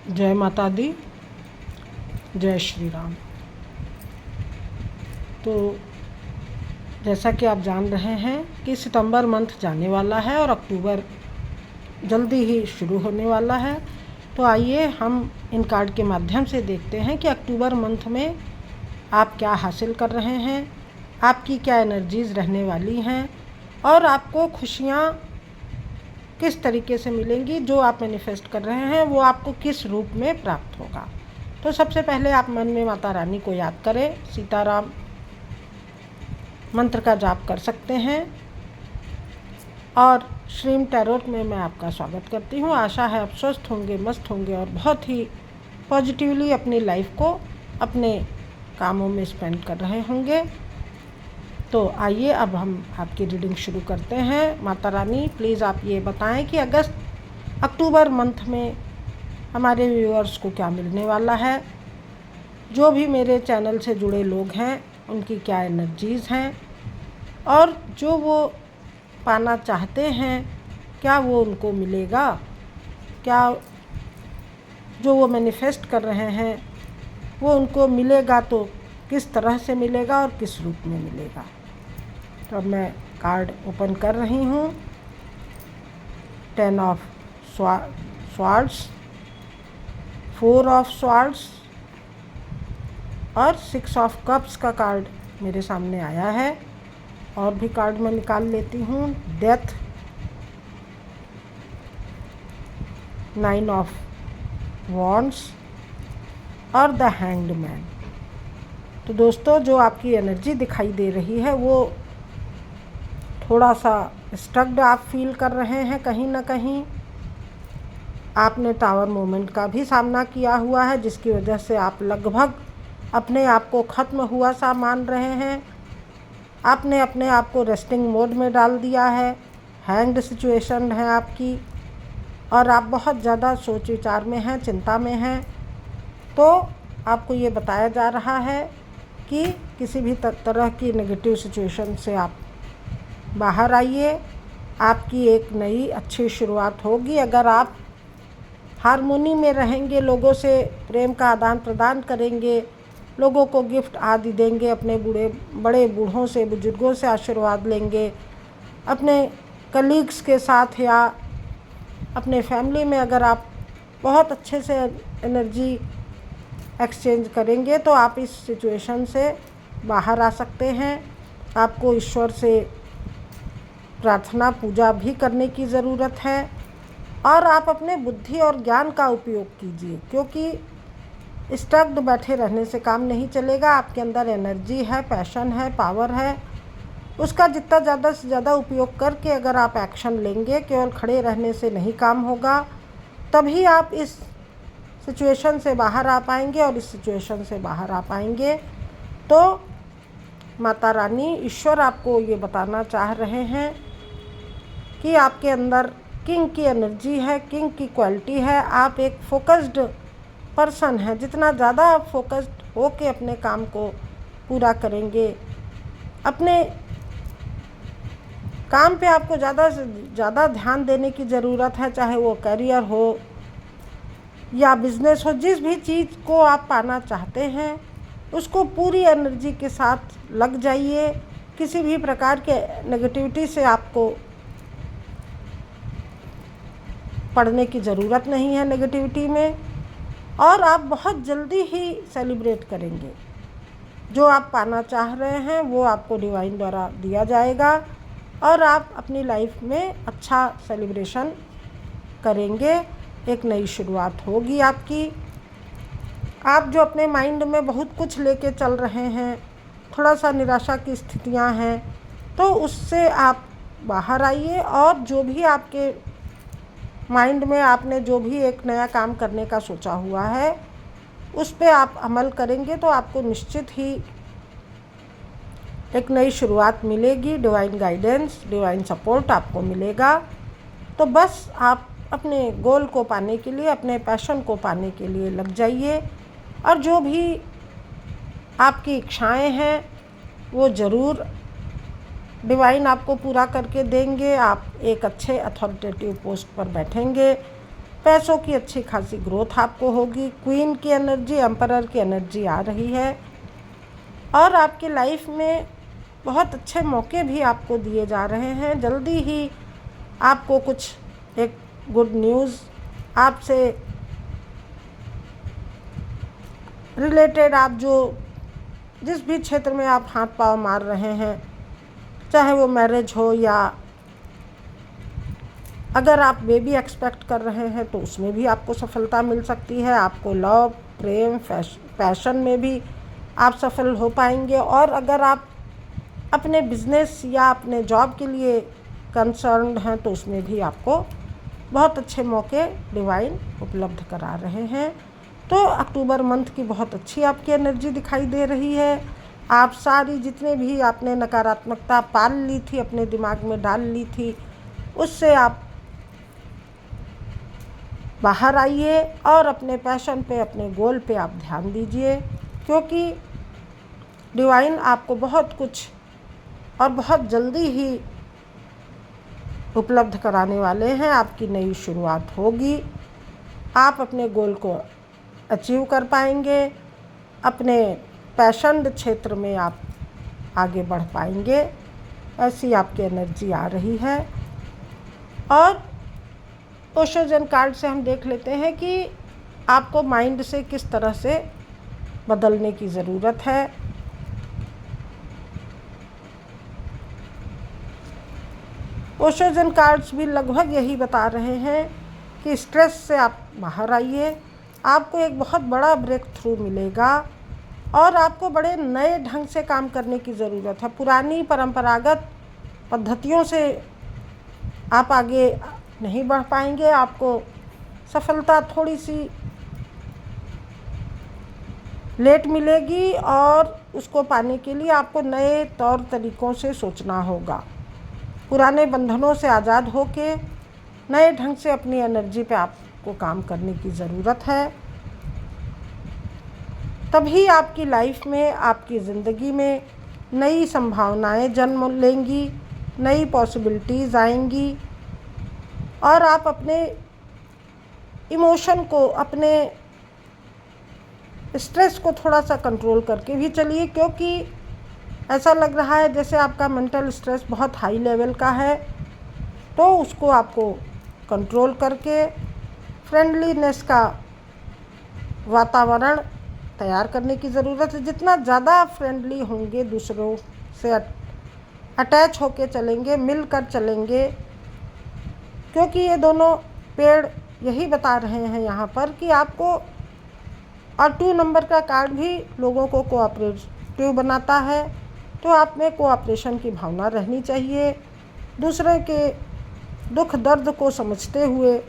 जय माता दी, जय श्री राम। तो जैसा कि आप जान रहे हैं कि सितंबर मंथ जाने वाला है और अक्टूबर जल्दी ही शुरू होने वाला है। तो आइए हम इन कार्ड के माध्यम से देखते हैं कि अक्टूबर मंथ में आप क्या हासिल कर रहे हैं, आपकी क्या एनर्जीज़ रहने वाली हैं और आपको खुशियाँ किस तरीके से मिलेंगी। जो आप मैनिफेस्ट कर रहे हैं वो आपको किस रूप में प्राप्त होगा। तो सबसे पहले आप मन में माता रानी को याद करें, सीताराम मंत्र का जाप कर सकते हैं और श्रीम टैरोट में मैं आपका स्वागत करती हूँ। आशा है आप स्वस्थ होंगे, मस्त होंगे और बहुत ही पॉजिटिवली अपनी लाइफ को अपने कामों में स्पेंड कर रहे होंगे। तो आइए अब हम आपकी रीडिंग शुरू करते हैं। माता रानी प्लीज़ आप ये बताएं कि अक्टूबर मंथ में हमारे व्यूअर्स को क्या मिलने वाला है, जो भी मेरे चैनल से जुड़े लोग हैं उनकी क्या एनर्जीज़ हैं और जो वो पाना चाहते हैं क्या वो उनको मिलेगा, क्या जो वो मैनिफेस्ट कर रहे हैं वो उनको मिलेगा तो किस तरह से मिलेगा और किस रूप में मिलेगा। तो अब मैं कार्ड ओपन कर रही हूँ। 10 ऑफ स्वार्ड्स, 4 ऑफ स्वार्ड्स और 6 ऑफ कप्स का कार्ड मेरे सामने आया है। और भी कार्ड मैं निकाल लेती हूँ। डेथ, 9 ऑफ वॉन्ड्स और द हैंग्ड मैन। तो दोस्तों जो आपकी एनर्जी दिखाई दे रही है वो थोड़ा सा स्टक्ड आप फील कर रहे हैं। कहीं ना कहीं आपने टावर मोमेंट का भी सामना किया हुआ है, जिसकी वजह से आप लगभग अपने आप को ख़त्म हुआ सा मान रहे हैं। आपने अपने आप को रेस्टिंग मोड में डाल दिया है। हैंग्ड सिचुएशन है आपकी और आप बहुत ज़्यादा सोच विचार में हैं, चिंता में हैं। तो आपको ये बताया जा रहा है कि किसी भी तरह की नेगेटिव सिचुएशन से आप बाहर आइए। आपकी एक नई अच्छी शुरुआत होगी अगर आप हारमोनी में रहेंगे, लोगों से प्रेम का आदान प्रदान करेंगे, लोगों को गिफ्ट आदि देंगे, अपने बड़े बूढ़ों से, बुजुर्गों से आशीर्वाद लेंगे, अपने कलीग्स के साथ या अपने फैमिली में अगर आप बहुत अच्छे से एनर्जी एक्सचेंज करेंगे तो आप इस सिचुएशन से बाहर आ सकते हैं। आपको ईश्वर से प्रार्थना पूजा भी करने की ज़रूरत है और आप अपने बुद्धि और ज्ञान का उपयोग कीजिए, क्योंकि स्टक्ड बैठे रहने से काम नहीं चलेगा। आपके अंदर एनर्जी है, पैशन है, पावर है, उसका जितना ज़्यादा से ज़्यादा उपयोग करके अगर आप एक्शन लेंगे, केवल खड़े रहने से नहीं काम होगा, तभी आप इस सिचुएशन से बाहर आ पाएंगे और इस सिचुएशन से बाहर आ पाएंगे। तो माता रानी ईश्वर आपको ये बताना चाह रहे हैं कि आपके अंदर किंग की एनर्जी है, किंग की क्वालिटी है। आप एक फोकस्ड पर्सन हैं। जितना ज़्यादा आप फोकस्ड हो के अपने काम को पूरा करेंगे, अपने काम पे आपको ज़्यादा से ज़्यादा ध्यान देने की ज़रूरत है, चाहे वो करियर हो या बिजनेस हो। जिस भी चीज़ को आप पाना चाहते हैं उसको पूरी एनर्जी के साथ लग जाइए। किसी भी प्रकार के नेगेटिविटी से आपको पढ़ने की ज़रूरत नहीं है नेगेटिविटी में, और आप बहुत जल्दी ही सेलिब्रेट करेंगे। जो आप पाना चाह रहे हैं वो आपको डिवाइन द्वारा दिया जाएगा और आप अपनी लाइफ में अच्छा सेलिब्रेशन करेंगे। एक नई शुरुआत होगी आपकी। आप जो अपने माइंड में बहुत कुछ लेके चल रहे हैं, थोड़ा सा निराशा की स्थितियां हैं, तो उससे आप बाहर आइए और जो भी आपके माइंड में आपने जो भी एक नया काम करने का सोचा हुआ है उस पे आप अमल करेंगे तो आपको निश्चित ही एक नई शुरुआत मिलेगी। डिवाइन गाइडेंस, डिवाइन सपोर्ट आपको मिलेगा। तो बस आप अपने गोल को पाने के लिए, अपने पैशन को पाने के लिए लग जाइए और जो भी आपकी इच्छाएं हैं वो ज़रूर डिवाइन आपको पूरा करके देंगे। आप एक अच्छे अथॉरिटेटिव पोस्ट पर बैठेंगे पैसों की अच्छी खासी ग्रोथ आपको होगी। क्वीन की एनर्जी, एम्परर की एनर्जी आ रही है और आपकी लाइफ में बहुत अच्छे मौके भी आपको दिए जा रहे हैं। जल्दी ही आपको कुछ एक गुड न्यूज़ आपसे रिलेटेड, आप जो जिस भी क्षेत्र में आप हाथ पाँव मार रहे हैं, चाहे वो मैरिज हो या अगर आप बेबी एक्सपेक्ट कर रहे हैं तो उसमें भी आपको सफलता मिल सकती है। आपको लव, प्रेम, पैशन में भी आप सफल हो पाएंगे। और अगर आप अपने बिजनेस या अपने जॉब के लिए कंसर्न्ड हैं तो उसमें भी आपको बहुत अच्छे मौके डिवाइन उपलब्ध करा रहे हैं। तो अक्टूबर मंथ की बहुत अच्छी आपकी एनर्जी दिखाई दे रही है। आप सारी जितने भी आपने नकारात्मकता पाल ली थी, अपने दिमाग में डाल ली थी, उससे आप बाहर आइए और अपने पैशन पे, अपने गोल पे आप ध्यान दीजिए, क्योंकि डिवाइन आपको बहुत कुछ और बहुत जल्दी ही उपलब्ध कराने वाले हैं। आपकी नई शुरुआत होगी, आप अपने गोल को अचीव कर पाएंगे, अपने पैशन क्षेत्र में आप आगे बढ़ पाएंगे। ऐसी आपकी एनर्जी आ रही है। और ओशोजन कार्ड से हम देख लेते हैं कि आपको माइंड से किस तरह से बदलने की ज़रूरत है। ओशोजन कार्ड्स भी लगभग यही बता रहे हैं कि स्ट्रेस से आप बाहर आइए, आपको एक बहुत बड़ा ब्रेक थ्रू मिलेगा और आपको बड़े नए ढंग से काम करने की ज़रूरत है। पुरानी परंपरागत पद्धतियों से आप आगे नहीं बढ़ पाएंगे। आपको सफलता थोड़ी सी लेट मिलेगी और उसको पाने के लिए आपको नए तौर तरीक़ों से सोचना होगा। पुराने बंधनों से आज़ाद होके नए ढंग से अपनी एनर्जी पे आपको काम करने की ज़रूरत है। तभी आपकी लाइफ में, आपकी ज़िंदगी में नई संभावनाएं जन्म लेंगी, नई पॉसिबिलिटीज़ आएंगी और आप अपने इमोशन को, अपने स्ट्रेस को थोड़ा सा कंट्रोल करके भी चलिए, क्योंकि ऐसा लग रहा है जैसे आपका मेंटल स्ट्रेस बहुत हाई लेवल का है। तो उसको आपको कंट्रोल करके फ्रेंडलीनेस का वातावरण तैयार करने की ज़रूरत है। जितना ज़्यादा फ्रेंडली होंगे, दूसरों से अटैच होके चलेंगे, मिलकर चलेंगे, क्योंकि ये दोनों पेड़ यही बता रहे हैं यहाँ पर कि आपको, और 2 नंबर का कार्ड भी लोगों को कोऑपरेटिव बनाता है, तो आप में कोऑपरेशन की भावना रहनी चाहिए। दूसरे के दुख दर्द को समझते हुए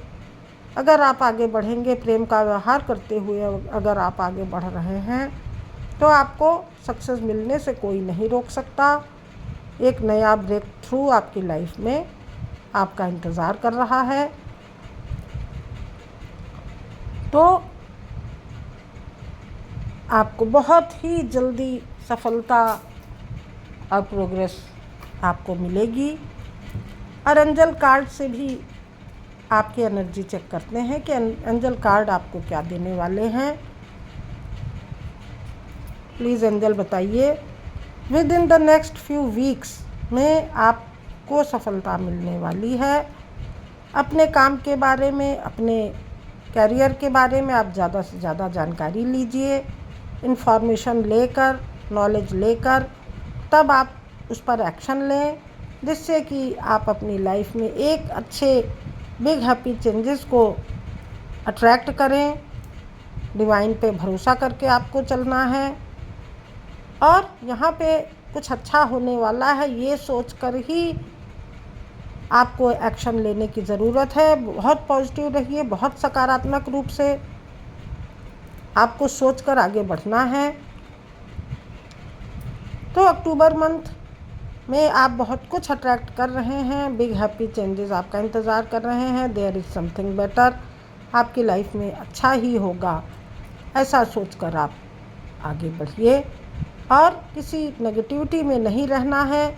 अगर आप आगे बढ़ेंगे, प्रेम का व्यवहार करते हुए अगर आप आगे बढ़ रहे हैं, तो आपको सक्सेस मिलने से कोई नहीं रोक सकता। एक नया ब्रेक थ्रू आपकी लाइफ में आपका इंतज़ार कर रहा है। तो आपको बहुत ही जल्दी सफलता और प्रोग्रेस आपको मिलेगी। और एंजल कार्ड से भी आपकी एनर्जी चेक करते हैं कि एंजल कार्ड आपको क्या देने वाले हैं। प्लीज़ एंजल बताइए, with in the next few weeks में आपको सफलता मिलने वाली है। अपने काम के बारे में, अपने कैरियर के बारे में आप ज़्यादा से ज़्यादा जानकारी लीजिए, इन्फॉर्मेशन लेकर, नॉलेज लेकर, तब आप उस पर एक्शन लें, जिससे कि आप अपनी लाइफ में एक अच्छे बिग हैप्पी चेंजेस को अट्रैक्ट करें। डिवाइन पे भरोसा करके आपको चलना है और यहाँ पे कुछ अच्छा होने वाला है, ये सोचकर ही आपको एक्शन लेने की ज़रूरत है। बहुत पॉजिटिव रहिए, बहुत सकारात्मक रूप से आपको सोचकर आगे बढ़ना है। तो अक्टूबर मंथ में आप बहुत कुछ अट्रैक्ट कर रहे हैं, बिग हैप्पी चेंजेस आपका इंतज़ार कर रहे हैं। देयर इज़ समथिंग बेटर, आपकी लाइफ में अच्छा ही होगा, ऐसा सोचकर आप आगे बढ़िए और किसी नेगेटिविटी में नहीं रहना है।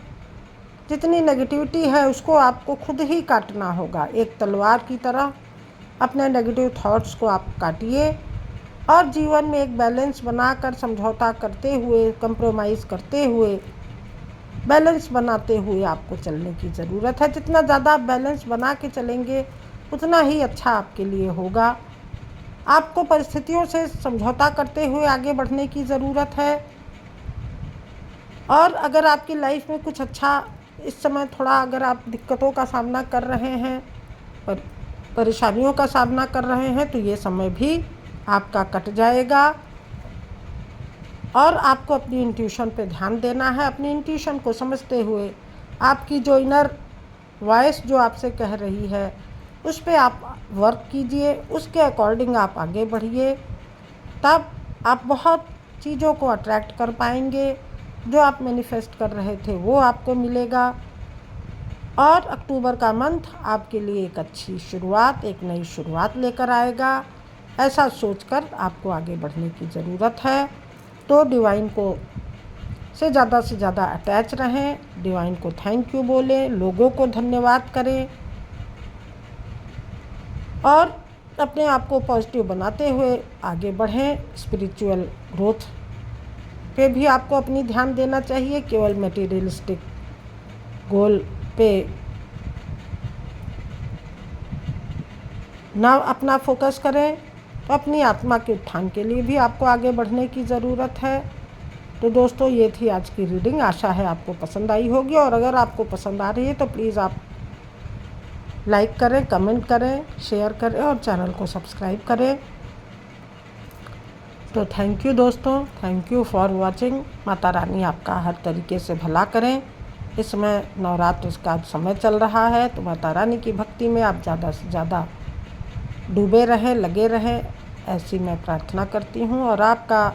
जितनी नेगेटिविटी है उसको आपको खुद ही काटना होगा, एक तलवार की तरह अपने नेगेटिव थॉट्स को आप काटिए और जीवन में एक बैलेंस बनाकर, समझौता करते हुए, कंप्रोमाइज़ करते हुए, बैलेंस बनाते हुए आपको चलने की ज़रूरत है। जितना ज़्यादा आप बैलेंस बना के चलेंगे उतना ही अच्छा आपके लिए होगा। आपको परिस्थितियों से समझौता करते हुए आगे बढ़ने की ज़रूरत है। और अगर आपकी लाइफ में कुछ अच्छा इस समय थोड़ा अगर आप दिक्कतों का सामना कर रहे हैं, परेशानियों का सामना कर रहे हैं, तो ये समय भी आपका कट जाएगा। और आपको अपनी इंट्यूशन पे ध्यान देना है। अपनी इंट्यूशन को समझते हुए आपकी जो इनर वॉइस जो आपसे कह रही है उस पे आप वर्क कीजिए, उसके अकॉर्डिंग आप आगे बढ़िए। तब आप बहुत चीज़ों को अट्रैक्ट कर पाएंगे। जो आप मैनिफेस्ट कर रहे थे वो आपको मिलेगा। और अक्टूबर का मंथ आपके लिए एक अच्छी शुरुआत, एक नई शुरुआत लेकर आएगा। ऐसा सोचकर आपको आगे बढ़ने की ज़रूरत है। तो डिवाइन को से ज़्यादा अटैच रहें, डिवाइन को थैंक यू बोलें, लोगों को धन्यवाद करें और अपने आप को पॉजिटिव बनाते हुए आगे बढ़ें। स्पिरिचुअल ग्रोथ पे भी आपको अपनी ध्यान देना चाहिए। केवल मटेरियलिस्टिक गोल पे ना अपना फोकस करें। तो अपनी आत्मा के उत्थान के लिए भी आपको आगे बढ़ने की ज़रूरत है। तो दोस्तों, ये थी आज की रीडिंग। आशा है आपको पसंद आई होगी और अगर आपको पसंद आ रही है तो प्लीज़ आप लाइक करें, कमेंट करें, शेयर करें और चैनल को सब्सक्राइब करें। तो थैंक यू दोस्तों, thank you for watching. Mata Rani आपका हर तरीके से भला करें। इस समय नवरात्र का समय चल रहा है तो माता रानी की भक्ति में आप ज़्यादा से ज़्यादा डूबे रहें, लगे रहें, ऐसी मैं प्रार्थना करती हूँ। और आपका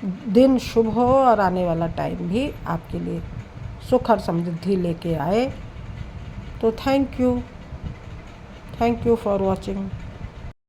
दिन शुभ हो और आने वाला टाइम भी आपके लिए सुख और समृद्धि लेके आए। तो थैंक यू फॉर वॉचिंग।